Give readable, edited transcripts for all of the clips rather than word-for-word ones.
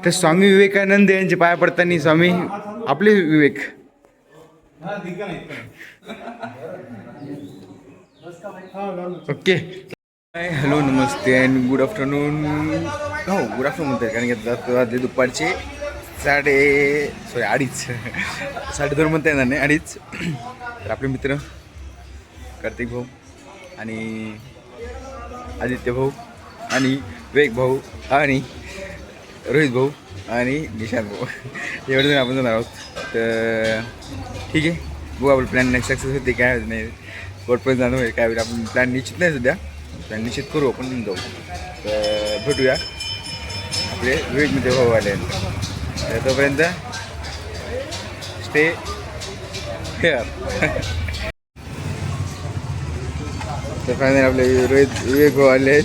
तर स्वामी विवेकानंद यांचे पाया पडताना स्वामी आपले विवेक. ओके. हॅलो नमस्ते अँड गुड आफ्टरनून. हो गुड आफ्टरनून म्हणतात कारण की वाजले दुपारचे 2:30 2:30 म्हणता येणार नाही 2:30. तर आपले मित्र कार्तिक भाऊ आणि आदित्य भाऊ आणि विवेक भाऊ आणि रोहित भाऊ आणि निशांत भाऊ एवढं आपण जाणार आहोत. तर ठीक आहे बघू आपलं प्लॅन नाही सक्सेस होते काय नाही बोटपर्यंत जाणं होईल काय होईल आपण प्लॅन निश्चित नाही सध्या प्लॅन निश्चित करू आपण जाऊ. तर भेटूया आपले विवेकमध्ये भाऊ आले तर तोपर्यंत स्टे हेअर. तर फायनल आपले विवेक भाऊ आले आहेत.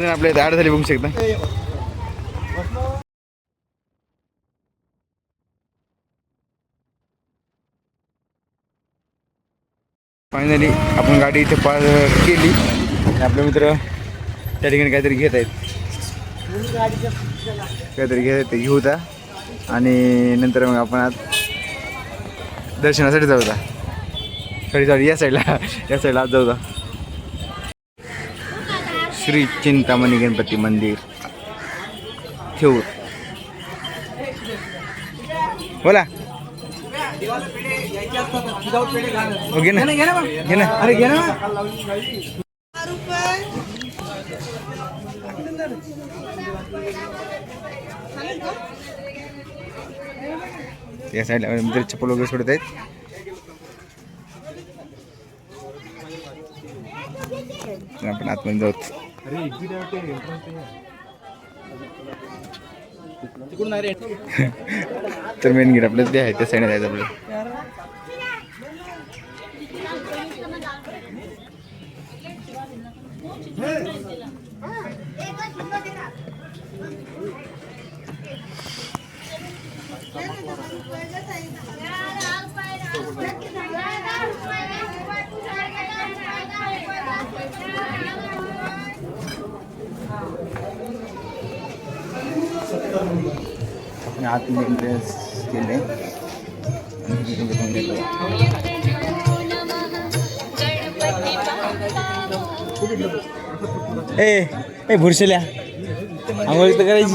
आपल्या इथे 8 झाली बघू शकता. फायनली आपण गाडी इथे पार्क केली आणि आपले मित्र त्या ठिकाणी काहीतरी घेत आहेत ते घेऊ होता आणि नंतर मग आपण आज दर्शनासाठी जाऊ होता. सॉरी या साईडला आज जाऊ. श्री चिंतामणी गणपती मंदिर ठेवू बोला घे ना अरे घे ना. या साईडला मित्र चप्पल वगैरे सोडत आहेत. आपण आतमध्ये जाऊ. तर मेन गेट आपलं ते आहे त्या साईडला जायचं आपलं. आपण आतमध्ये केले ए भुरशेल्या आंघोळ तर करायची.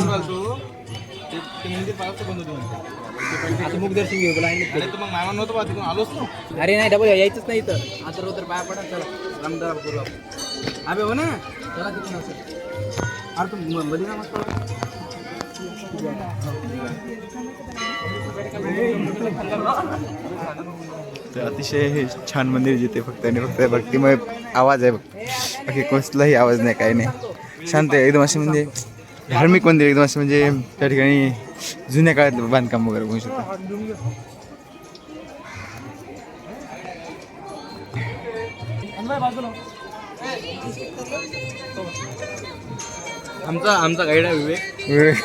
मुख दर्शन घेऊ मग मामा नव्हतं आलोच ना. अरे नाही डबल यायचंच नाही तर आता रोज पाया पडा चला रामदार करू अबे हो ना चला तिथून असेल. अरे तू मध्ये ना मस्त तर अतिशय हे छान मंदिर जिथे फक्त आणि फक्त भक्तिमय आवाज आहे बाकी कसलाही आवाज नाही काही नाही शांत आहे एकदम. असे म्हणजे धार्मिक मंदिर एकदम असं म्हणजे त्या ठिकाणी जुन्या काळात बांधकाम वगैरे बघू शकतो. आमचा गाईड आहे विवेक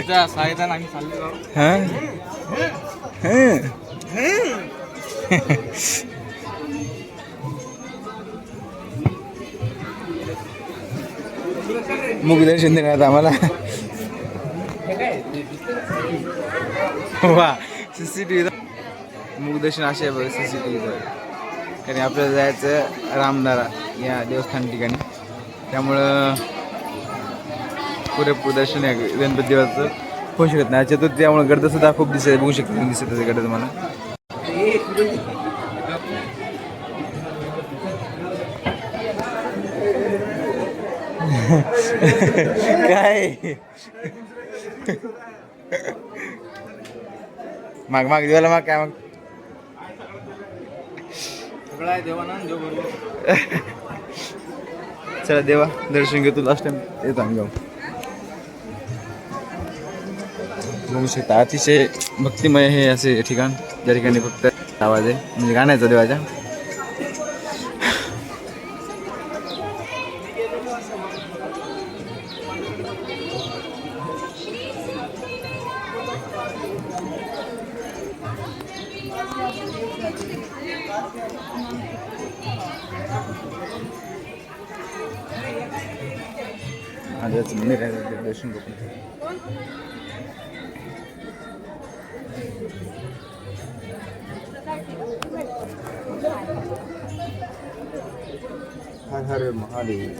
सहायता आम्ही चाललो. मुखदर्शन देण्यात आम्हाला वा CCTV मुखदर्शन असे आहे CCTV कारण आपल्याला जायचं रामदारा या देवस्थान ठिकाणी त्यामुळं पुरेपूर दर्शन आहे गणपती देवाचं होऊ शकत नाही. चतुर्थी त्यामुळे गर्द सुद्धा खूप बघू शकतो दिसत गर्द तुम्हाला. काय माग देवाला माग काय मग सगळं देवाना देव बरोबर. चला देवा दर्शन घेतो लास्ट टाइम येतो आम्ही जाऊ. बघू शकता अतिशय भक्तिमय हे असे ठिकाण ज्या ठिकाणी फक्त आवाज आहे म्हणजे गाण्याचा देवाच्या. महादेवाचं मंदिर आहे, दर्शन करून. हर हर महादेव.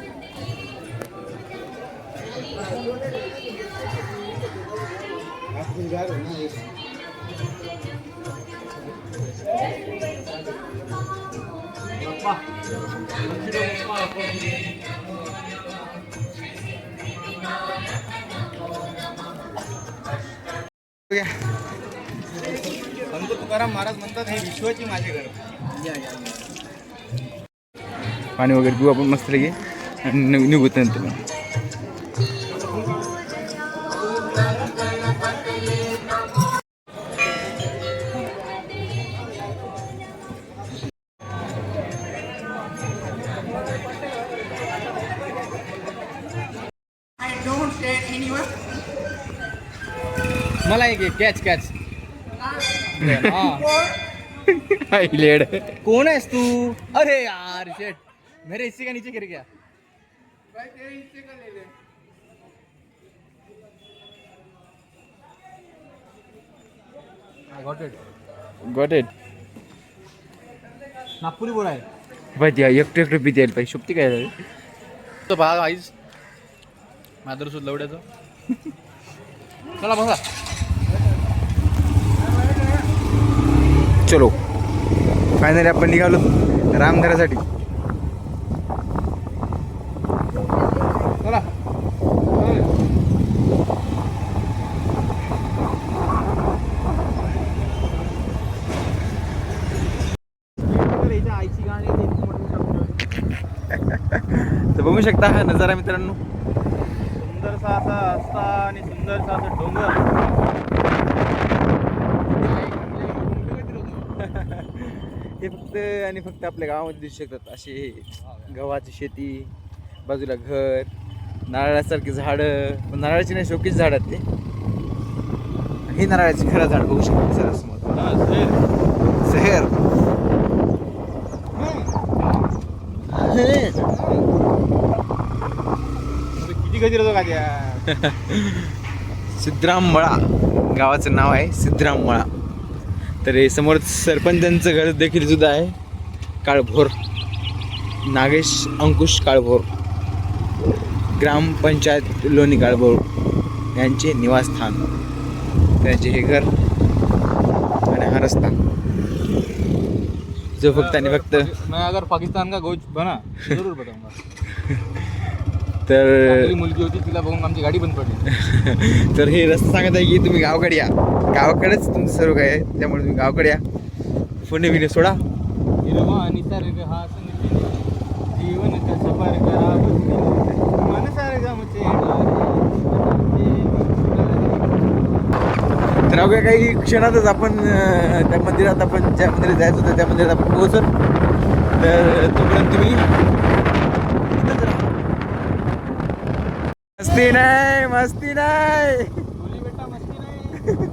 संत तुकाराम महाराज म्हणतात हे विश्वाची माझे घर. पाणी वगैरे पिऊ आपण मस्त लगे आणि निघूत नंतर. मला एक कॅच कॅच. लेड कौन है तू? अरे यार शेट, मेरे हिस्से का नीचे गिर गया. भाई तेरे हिस्से का ले ले. I got it. Got it. Nagpuri बोला आहे. पाहिजे एकटं पिता यायला पाहिजे. शुभती काय झाली तो भाग आईज माधुर सुद्धा लवड्याचं. चला बसा. चलो फायनली आपण निघालो रामधरासाठी. चला. आईची गाणी तर बघू शकता हा नजारा मित्रांनो. सुंदरसा असा रस्ता आणि सुंदरसा असं डोंगर. हे फक्त आणि फक्त आपल्या गावामध्ये दिसू शकतात असे गव्हाची शेती, बाजूला घर, नारळासारखी झाडं. पण नारळाची नाही, शोकीच झाड आहेत ते. हे नारळाची खरं झाड बघू शकतो सर समोर. शहर किती गजर होतो का त्या. सिद्धराम मळा गावाचं नाव आहे, सिद्धराम मळा. तर हे समोर सरपंचांचं घर देखील सुद्धा आहे, काळभोर. नागेश अंकुश काळभोर, ग्रामपंचायत लोणी काळभोर यांचे निवासस्थान. त्यांचे हे घर आणि हा रस्ता जो फक्त आणि फक्त. मैं अगर पाकिस्तान का गोच बना जरूर बताऊंगा. तर मुलगी होती तिला बघून आमची गाडी बंद पडली. तर हे रस्ता सांगत आहे की तुम्ही गावाकडे या, गावाकडेच तुमचं सर्व काय आहे, त्यामुळे तुम्ही गावाकडे या. पुणे बिणे सोडा. हिरवा निसर्ग हा जीवनचा सफर करा मनसारखा तर अवघ्या काही क्षणातच आपण त्या मंदिरात, आपण ज्या मंदिरात जायचं होतं त्या मंदिरात आपण पोहोचल. तर तोपर्यंत तुम्ही इथंच राहा. मस्ती नाही, मस्ती नाही. बेटा मस्ती नाही.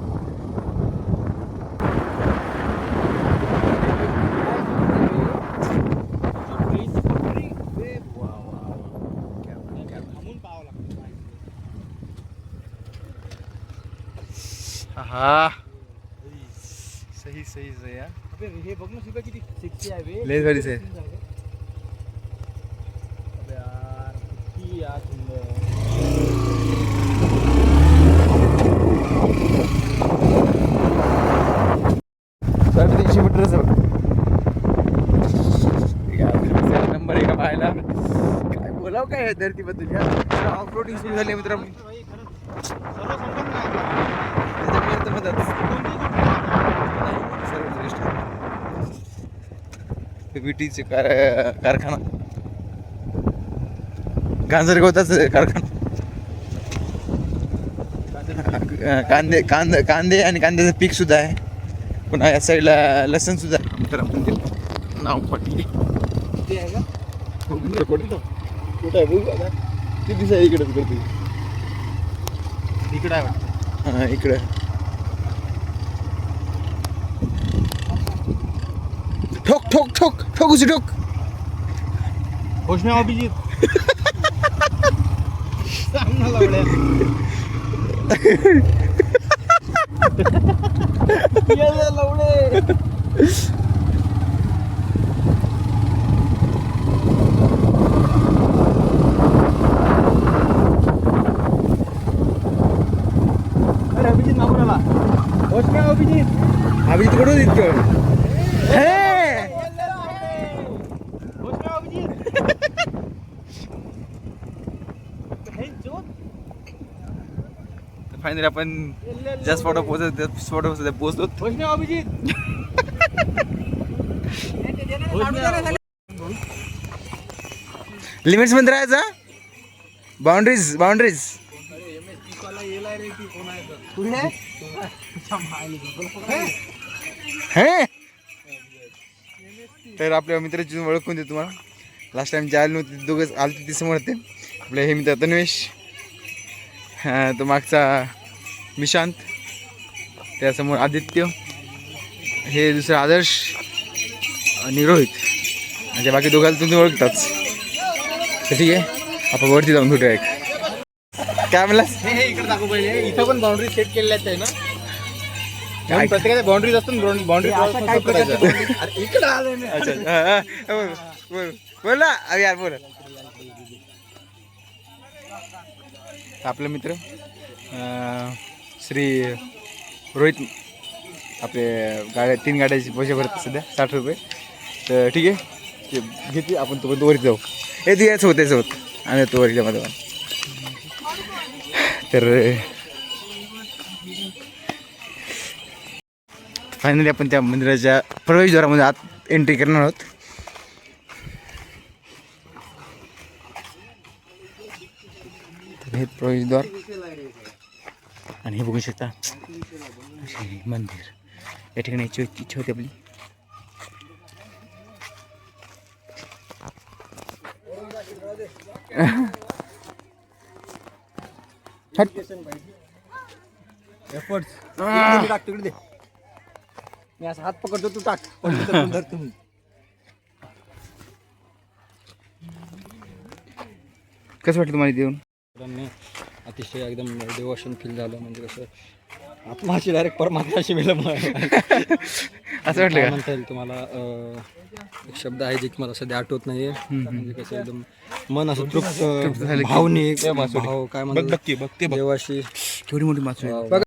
हा सही सही सही यार. अबे हे बघ ना शिबा किती सेक्सी आहे बे. लय भारीच आहे. अबे यार किती यार सुंदर. 350 मीटर नंबर आहे का पाहायला. काय बोलाव काय धरतीबद्दल. ऑफ रोडिंग सुरू झाली मित्रांनो. विटीचे कारखाना, गांजरगवताच कारखाना. कांदे कांदे कांदे आणि कांद्याचं पीक सुद्धा आहे. पुन्हा या साईडला लसण सुद्धा आहे. तर आपण नाव पटली किती आहे का कुठं आहे बघू आता. किती दिवस आहे इकडं करते. इकडं आहे वाटतं. हां इकडं ठोक ठोक ठोक उसी ठोक. घोषणा अभिजित सामना लावल्या लावले. अरे अभिजित नाव आला. घोषणा अभिजित अभिजित कडून इतकं घोषणा अभिजित फायनली आपण ज्या स्पॉटवर पोहोचत त्या स्पॉटवर पोहोचलो. घोषणा अभिजित लिमिट्स मध्ये राहायचा. Boundaries boundaries. हे तर आपल्या मित्राची ओळख कोणती तुम्हाला. लास्ट टाइम जे आले नव्हते दोघं आले ते समोर होते. आपले हे मित्र तन्वेश, तो मागचा निशांत, त्यासमोर आदित्य, हे दुसरं आदर्श आणि रोहित. म्हणजे बाकी दोघांना तुम्ही ओळखताच. तर ठीक आहे, आपण वरती जाऊन भेटूया. एक काय म्हणलास. हे इकडे दाखव पहिले. इथं पण बाउंड्री सेट केलेल्या आहेत ना. प्रत्येकाच्या बाउंड्रीज असतात. बाउंड्री इकडे आलोय मी. अच्छा बोल ना. अरे यार बोल. आपला मित्र श्री रोहित आपले गाड्या 3 गाड्याची पैसे भरत सध्या 60 रुपये. तर ठीक आहे, ते घेतली आपण तोपर्यंत वरती जाऊ. हे तू याच होत आम्ही तो वरच्या मध्ये. तर फायनली आपण त्या मंदिराच्या प्रवेशद्वारामध्ये आत एंट्री करणार आहोत. तर हे प्रवेशद्वार आणि हे बघू शकता मंदिर. या ठिकाणी याची इच्छा होती आपली. टाक तिकडे दे. मी असा हात पकडतो, तू टाक. धर तुम्ही. कसं वाटतं तुम्हाला इथे येऊन. अतिशय एकदम डिवोशन फील झालं. म्हणजे कसं आत्माशी डायरेक्ट परमात्माशी मिळलं. असं वाटलं का. म्हणता येईल तुम्हाला. एक शब्द आहे जे की मला सध्या आठवत नाहीये. म्हणजे कसं एकदम मन असं तृप्त झालं की- भावनिक भाव काय म्हणतात देवाशी. केवढी मोठी मासळी आहे. बघा.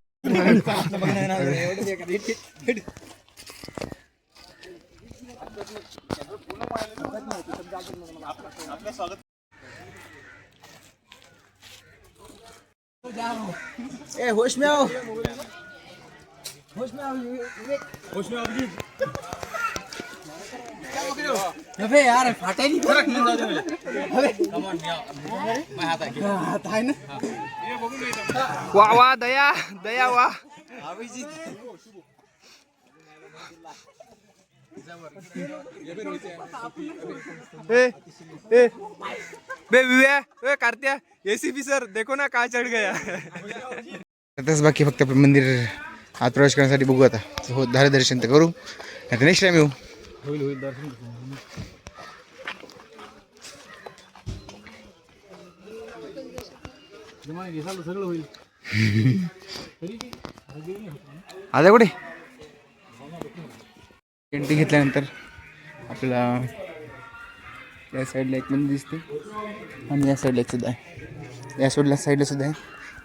ए होश में आओ. होश में आओ. होश में आओ. अबे यार फाटा नहीं. हाथ आहे ना. वा वा दया दया वा. कार्त्या एसीपी सर देखो ना काय चढ गया. आताच बाकी फक्त आपण मंदिर आत प्रवेश करण्यासाठी बघू. आता हो झालं दर्शन तर करू, आता नेक्स्ट टाइम येऊ. होईल दर्शन. सगळं होईल. आता कुठे एंट्री घेतल्यानंतर आपल्याला या साईडला एक मंदिर दिसते आणि या साईडला एक सुद्धा आहे. या साईडला सुद्धा आहे.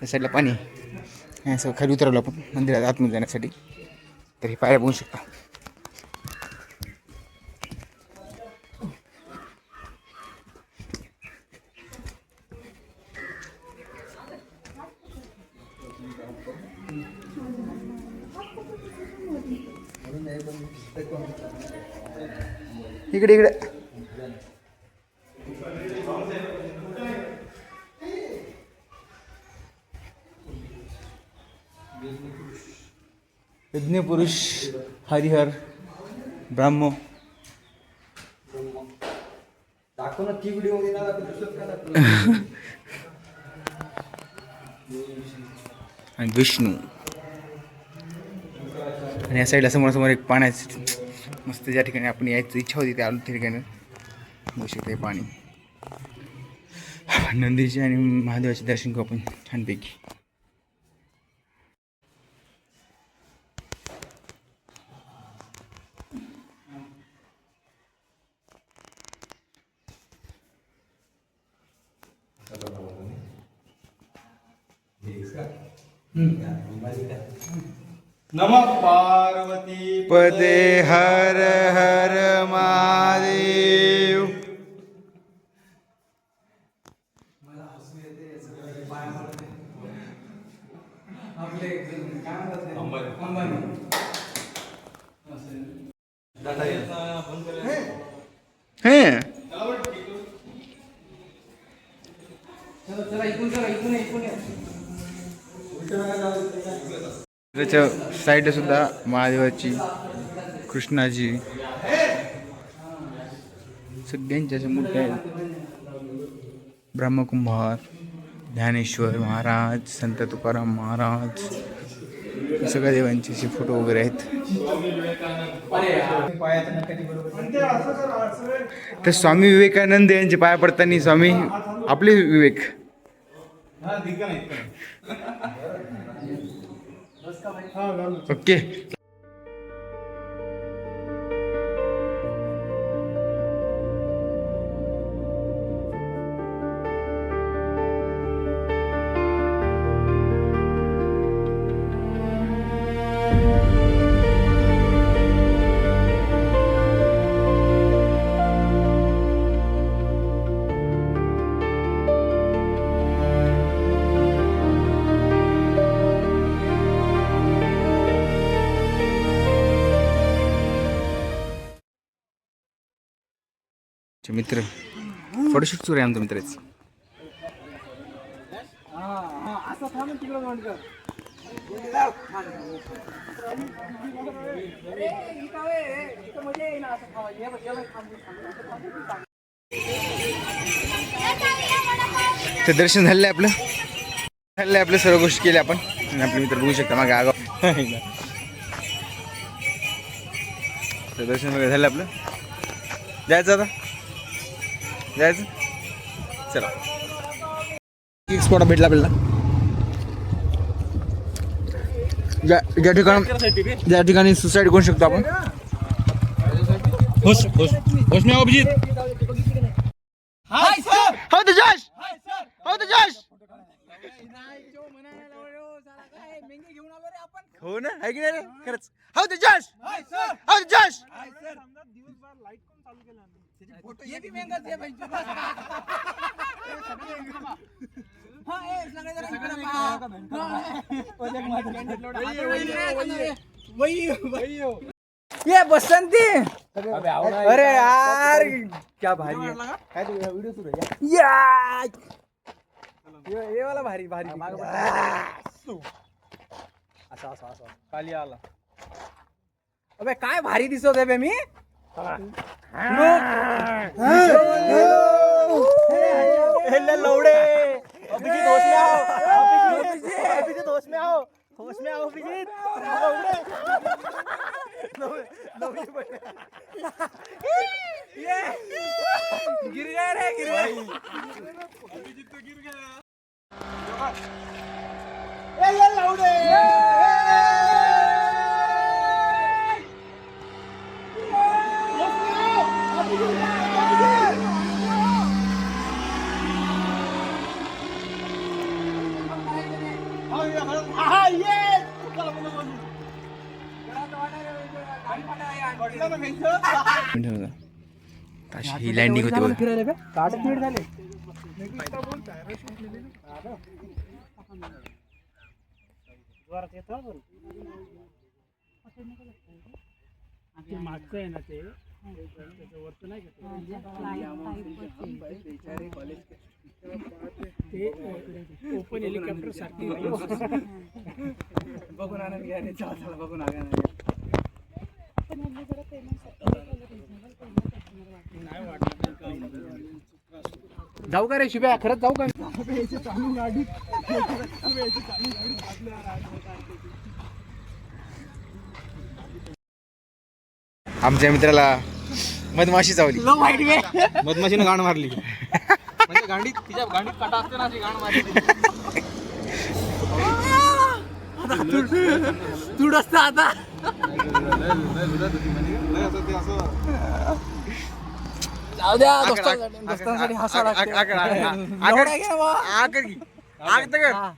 या साईडला पाणी आहे. असं खाली उतरवलं आपण मंदिरात आतमध्ये जाण्यासाठी. तर हे पायऱ्या बघू शकता. इकडे इकडे यज्ञ पुरुष हरिहर ब्राह्मो. आणि विष्णू. आणि या साईडला समोरासमोर एक पाण्याचं मस्त ज्या ठिकाणी आपण यायची इच्छा होती त्या आलो त्या ठिकाणी बघू शकते पाणी. नंदीचे आणि महादेवाचे दर्शन करू आपण छानपैकी. नमः पार्वती पदे हर हर महादेव. हे त्याच्या साईडला सुद्धा महादेवाची कृष्णाची सगळ्यांच्या अशा मूर्त्या आहेत. ब्रह्मकुंभार, ज्ञानेश्वर महाराज, संत तुकाराम महाराज, सगळ्या देवांचे असे फोटो वगैरे आहेत. तर स्वामी विवेकानंद यांचे पाया पडताना स्वामी आपले विवेक. ओके. मित्र फोटोशूट सुरू आहे आमच्या मित्राचं. तर दर्शन झालं आपलं सर्व गोष्टी केल्या आपण. आणि आपले मित्र बघू शकता मागे आगाव. तर दर्शन वगैरे झालं आपलं. जायचं आता जायचं. चला एक स्पॉट भेटला आपल्याला ज्या ठिकाणी सुसाईड करू शकतो आपण. अभिजित हो तर जश हो ना आहे की नाही रे खरंच. हो तर जश ये भी महंगा है भाई. ये बसंती. अरे यार क्या भारी है. काय तू व्हिडिओ सुरू आहे यार. ये वाला भारी असा खाली आला. अबे काय भारी दिसत आहे बे मी. लवडे अभिजीत होश में आओ. अभिजीत होश में आओ अभिजीत. गिर गया रे अभिजीत तो गिर गया. लवडे ही लँडिंग होती बघा. मागचं आहे ना ते वरत नाही ओपन हेलिकॉप्टर सारखी बघून आनंद घ्या. बघून जाऊ का रे शिव्या. खरंच जाऊ का. चालू गाडी आमच्या मित्राला मधमाशी चावली. मधमाशीनं गाण मारली म्हणजे गांडीत तिच्या गांडीत काटा असते ना अशी गाण मारली. तू डसता आता जाऊ द्या दोस्तांसाठी हसा लागते. एवढा घे ना बा.